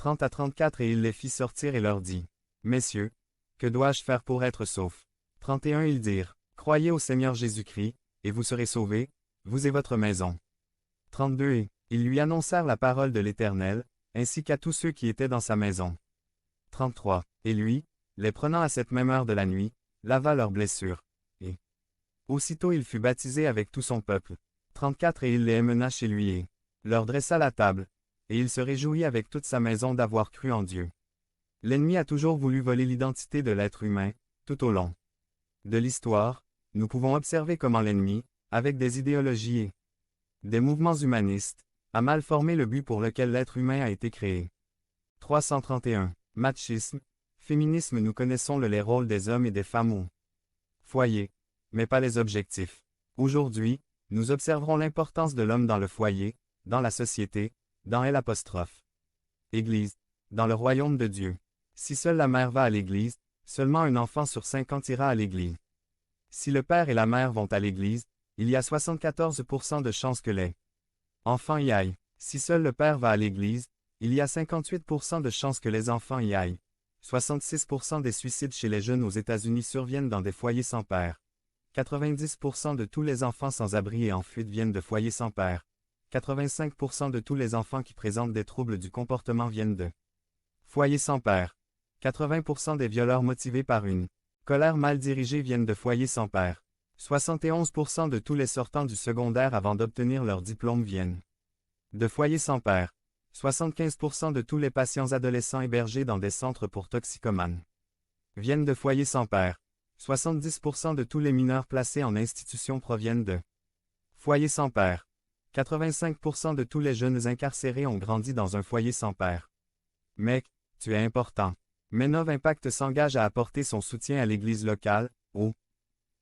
30 à 34 Et il les fit sortir et leur dit, Messieurs, que dois-je faire pour être sauf? 31 Ils dirent, Croyez au Seigneur Jésus-Christ, et vous serez sauvés, vous et votre maison. 32 Et ils lui annoncèrent la parole de l'Éternel, ainsi qu'à tous ceux qui étaient dans sa maison. 33 Et lui, les prenant à cette même heure de la nuit, lava leurs blessures. Et aussitôt il fut baptisé avec tout son peuple. 34 Et il les mena chez lui et leur dressa la table, et il se réjouit avec toute sa maison d'avoir cru en Dieu. L'ennemi a toujours voulu voler l'identité de l'être humain, tout au long de l'histoire, nous pouvons observer comment l'ennemi, avec des idéologies et des mouvements humanistes, a mal formé le but pour lequel l'être humain a été créé. 331 Machisme, féminisme. Nous connaissons les rôles des hommes et des femmes au foyer, mais pas les objectifs. Aujourd'hui, nous observerons l'importance de l'homme dans le foyer, dans la société, dans L'. Église, dans le royaume de Dieu. Si seule la mère va à l'église, seulement un enfant sur 50 ira à l'église. Si le père et la mère vont à l'église, il y a 74% de chances que les enfants y aillent. Si seul le père va à l'église, il y a 58% de chances que les enfants y aillent. 66% des suicides chez les jeunes aux États-Unis surviennent dans des foyers sans père. 90% de tous les enfants sans abri et en fuite viennent de foyers sans père. 85% de tous les enfants qui présentent des troubles du comportement viennent de foyers sans père. 80% des violeurs motivés par une colère mal dirigée viennent de foyers sans père. 71% de tous les sortants du secondaire avant d'obtenir leur diplôme viennent de foyers sans père. 75% de tous les patients adolescents hébergés dans des centres pour toxicomanes viennent de foyers sans père. 70% de tous les mineurs placés en institutions proviennent de foyers sans père. 85% de tous les jeunes incarcérés ont grandi dans un foyer sans père. Mec, tu es important. Menov Impact s'engage à apporter son soutien à l'Église locale, aux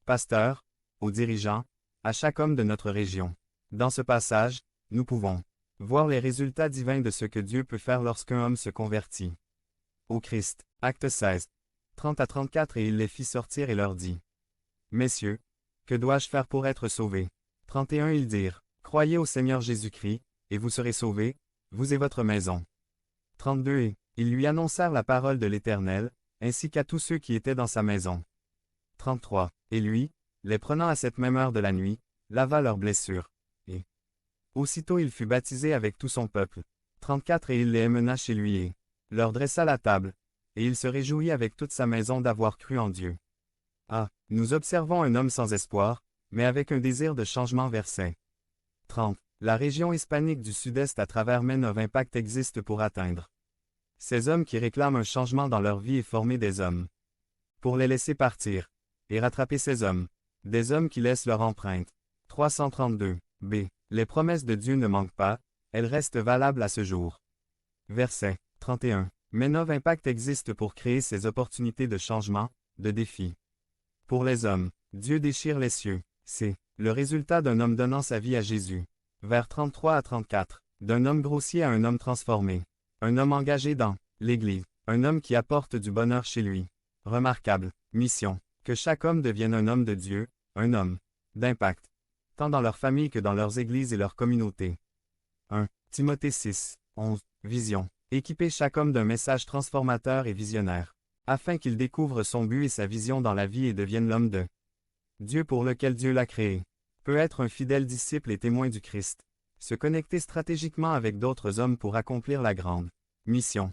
pasteurs, aux dirigeants, à chaque homme de notre région. Dans ce passage, nous pouvons voir les résultats divins de ce que Dieu peut faire lorsqu'un homme se convertit au Christ. Acte 16, 30 à 34 Et il les fit sortir et leur dit, Messieurs, que dois-je faire pour être sauvé? 31 Ils dirent, Croyez au Seigneur Jésus-Christ, et vous serez sauvés, vous et votre maison. 32 Et ils lui annoncèrent la parole de l'Éternel, ainsi qu'à tous ceux qui étaient dans sa maison. 33 Et lui, les prenant à cette même heure de la nuit, lava leurs blessures. Et aussitôt il fut baptisé avec tout son peuple. 34 Et il les mena chez lui et leur dressa la table, et il se réjouit avec toute sa maison d'avoir cru en Dieu. Ah, nous observons un homme sans espoir, mais avec un désir de changement. Verset 30 La région hispanique du Sud-Est à travers Menov Impact existe pour atteindre ces hommes qui réclament un changement dans leur vie et former des hommes pour les laisser partir et rattraper ces hommes, des hommes qui laissent leur empreinte. 332 B. Les promesses de Dieu ne manquent pas, elles restent valables à ce jour. Verset 31 Menov Impact existe pour créer ces opportunités de changement, de défis. Pour les hommes, Dieu déchire les cieux. C'est le résultat d'un homme donnant sa vie à Jésus. Vers 33 à 34. D'un homme grossier à un homme transformé. Un homme engagé dans l'Église. Un homme qui apporte du bonheur chez lui. Remarquable. Mission. Que chaque homme devienne un homme de Dieu, un homme d'impact. Tant dans leur famille que dans leurs églises et leurs communautés. 1 Timothée 6, 11. Vision. Équiper chaque homme d'un message transformateur et visionnaire. Afin qu'il découvre son but et sa vision dans la vie et devienne l'homme de Dieu pour lequel Dieu l'a créé. Peut être un fidèle disciple et témoin du Christ. Se connecter stratégiquement avec d'autres hommes pour accomplir la grande mission.